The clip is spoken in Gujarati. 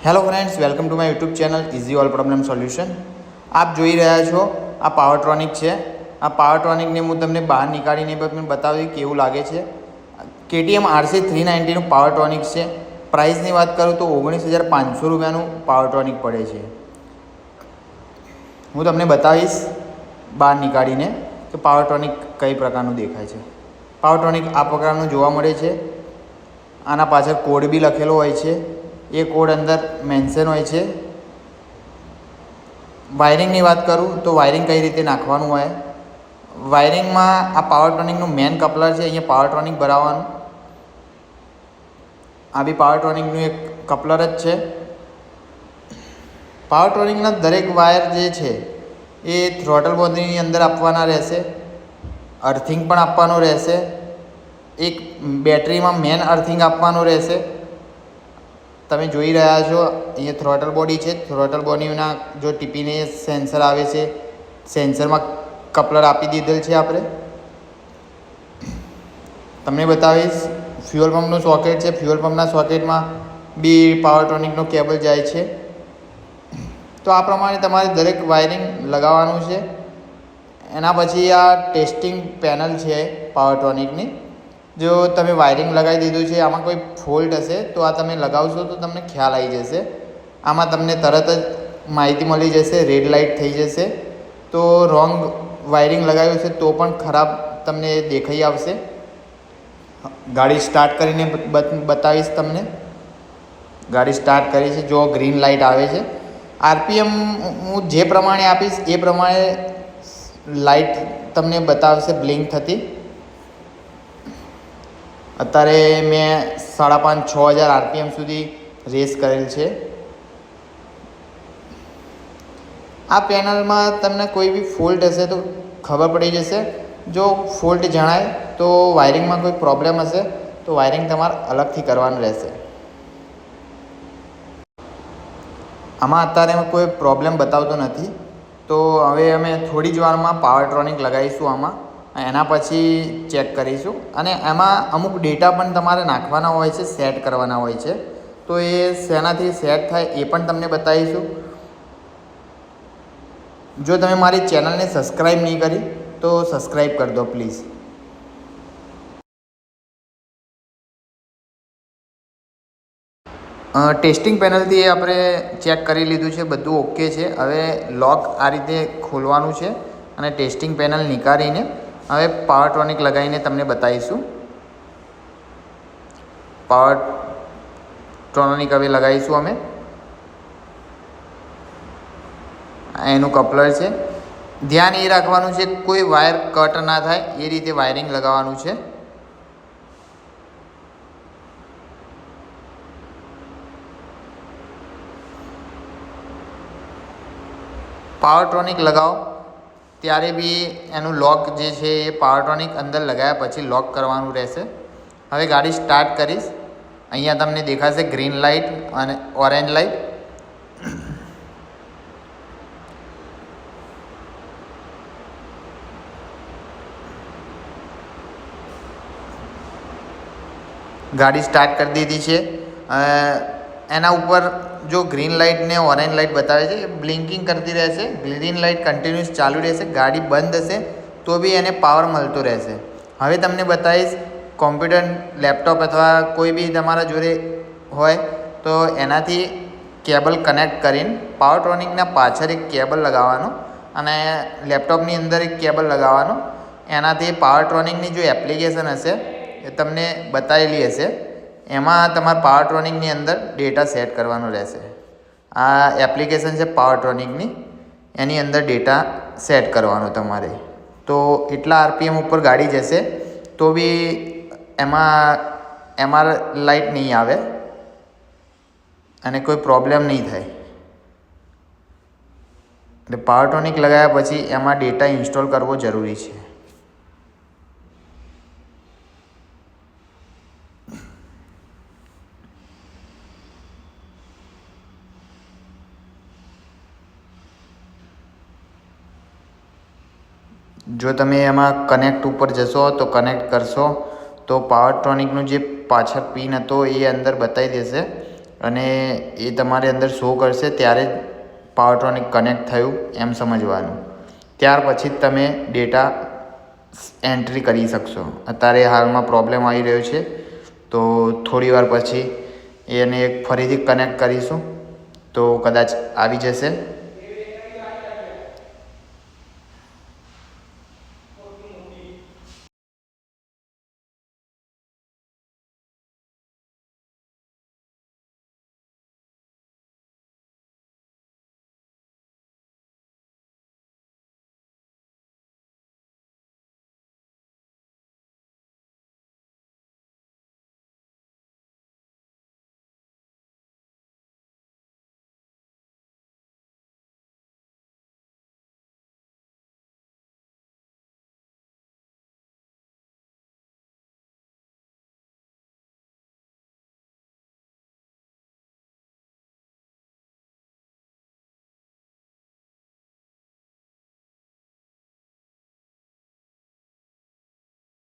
Hello friends, welcome to my YouTube channel easy all problem solution. આપ જોઈ રહ્યા છો આ પાવરટ્રોનિક છે. આ પાવરટ્રોનિકને હું તમને બહાર નીકાળીને પણ બતાવી કેવું લાગે છે. KTM RC390નું પાવરટ્રોનિક છે. પ્રાઇસની વાત કરું તો 19,500 રૂપિયાનું પાવરટ્રોનિક પડે છે. હું તમને બતાવીશ બહાર નીકાળીને કે પાવરટ્રોનિક કઈ પ્રકારનું દેખાય છે. પાવરટ્રોનિક આ પ્રકારનું જોવા મળે છે. આના પાછળ કોડ બી લખેલો હોય છે. એ કોડ અંદર મેન્શન હોય છે. વાયરિંગની વાત કરું તો વાયરિંગ કઈ રીતે નાખવાનું હોય. વાયરિંગમાં આ પાવરટ્રોનિકનું મેન કપલર છે. અહીંયા પાવરટ્રોનિક ભરાવાનું. આ બી પાવરટ્રોનિકનું એક કપલર જ છે. પાવરટ્રોનિકના દરેક વાયર જે છે એ થ્રોટલ બોડીની અંદર આપવાના રહેશે. અર્થિંગ પણ આપવાનું રહેશે. એક બેટરીમાં મેન અર્થિંગ આપવાનું રહેશે. તમે જોઈ રહ્યા છો અહીંયા થ્રોટલ બોડી છે. થ્રોટલ બોડીના જો ટીપીને સેન્સર આવે છે, સેન્સરમાં કપલર આપી દીધેલ છે. આપણે તમને બતાવીશ ફ્યુઅલ પંપનું સોકેટ છે. ફ્યુઅલ પંપના સોકેટમાં બી પાવરટ્રોનિકનો કેબલ જાય છે. તો આ પ્રમાણે તમારે દરેક વાયરિંગ લગાવવાનું છે. એના પછી આ ટેસ્ટિંગ પેનલ છે પાવરટ્રોનિકની. જો તમે વાયરિંગ લગાવી દીધું છે, આમાં કોઈ ફોલ્ટ હશે તો આ તમે લગાવશો તો તમને ખ્યાલ આવી જશે. આમાં તમને તરત જ માહિતી મળી જશે, રેડ લાઇટ થઈ જશે. તો રોંગ વાયરિંગ લગાવ્યું છે તો પણ ખરાબ તમને દેખાઈ આવશે. ગાડી સ્ટાર્ટ કરીને બતાવીશ તમને. ગાડી સ્ટાર્ટ કરી છે, જો ગ્રીન લાઇટ આવે છે. RPM હું જે પ્રમાણે આપીશ એ પ્રમાણે લાઇટ તમને બતાવશે બ્લિંક થતી. અત્યારે મેં 5,500-6,000 RPM સુધી રેસ કરેલ છે. આ પેનલમાં તમને કોઈ બી ફોલ્ટ હશે તો ખબર પડી જશે. જો ફોલ્ટ જણાય તો વાયરિંગમાં કોઈ પ્રોબ્લેમ હશે તો વાયરિંગ તમારે અલગથી કરવાનું રહેશે. આમાં અત્યારે કોઈ પ્રોબ્લેમ બતાવતો નથી. તો હવે અમે થોડી જ વારમાં પાવરટ્રોનિક લગાવીશું આમાં. એના પછી ચેક કરીશું. અને એમાં અમુક ડેટા પણ તમારે નાખવાના હોય છે, સેટ કરવાના હોય છે. તો એ શેનાથી સેટ થાય એ પણ તમને બતાવીશું. જો તમે મારી ચેનલને સબસ્ક્રાઈબ નહીં કરી તો સબસ્ક્રાઈબ કરી દો પ્લીઝ. ટેસ્ટિંગ પેનલથી આપણે ચેક કરી લીધું છે, બધું ઓકે છે. હવે લોક આ રીતે ખોલવાનું છે અને ટેસ્ટિંગ પેનલ નીકાળીને હવે પાવરટ્રોનિક લગાવીને તમને બતાવીશું. પાવરટ્રોનિક હવે લગાવીશું અમે. એનું કપલર છે. ધ્યાન એ રાખવાનું છે કોઈ વાયર કટ ના થાય એ રીતે વાયરિંગ લગાવવાનું છે. પાવરટ્રોનિક લગાવો ત્યારે બી એનું લોક જે છે એ પાવરટ્રોનિક અંદર લગાવ્યા પછી લોક કરવાનું રહેશે. હવે ગાડી સ્ટાર્ટ કરીશ. અહીંયા તમને દેખાશે ગ્રીન લાઇટ અને ઓરેન્જ લાઇટ. ગાડી સ્ટાર્ટ કરી દીધી છે. એના ઉપર જો ગ્રીન લાઇટ ને ઓરેન્જ લાઇટ બતાવે છે, બ્લિંકિંગ કરતી રહેશે. ગ્રીન લાઇટ કન્ટિન્યુઅસ ચાલુ રહેશે. ગાડી બંધ હશે તો બી એને પાવર મળતો રહેશે. હવે તમને બતાવીશ કોમ્પ્યુટર, લેપટોપ અથવા કોઈ બી તમારા જોડે હોય તો એનાથી કેબલ કનેક્ટ કરીને પાવરટ્રોનિકના પાછળ એક કેબલ લગાવવાનો અને લેપટોપની અંદર એક કેબલ લગાવવાનો. એનાથી પાવરટ્રોનિકની જો એપ્લિકેશન હશે એ તમને બતાવેલી હશે, એમાં તમારે પાવરટ્રોનિકની અંદર ડેટા સેટ કરવાનો રહેશે. આ એપ્લિકેશન છે પાવરટ્રોનિકની, એની અંદર ડેટા સેટ કરવાનો તમારે. તો એટલા RPM ઉપર ગાડી જશે તો બી એમાં લાઇટ નહીં આવે અને કોઈ પ્રોબ્લેમ નહીં થાય. એટલે પાવરટ્રોનિક લગાવ્યા પછી એમાં ડેટા ઇન્સ્ટોલ કરવો જરૂરી છે. જો તમે એમાં કનેક્ટ ઉપર જશો તો કનેક્ટ કરશો તો પાવરટ્રોનિકનું જે પાછળ પિન હતો એ અંદર બતાવી દેશે. અને એ તમારે અંદર શો કરશે ત્યારે જ પાવરટ્રોનિક કનેક્ટ થયું એમ સમજવાનું. ત્યાર પછી જ તમે ડેટા એન્ટ્રી કરી શકશો. અત્યારે હાલમાં પ્રોબ્લેમ આવી રહ્યો છે, તો થોડી વાર પછી એને ફરીથી કનેક્ટ કરીશું તો કદાચ આવી જશે.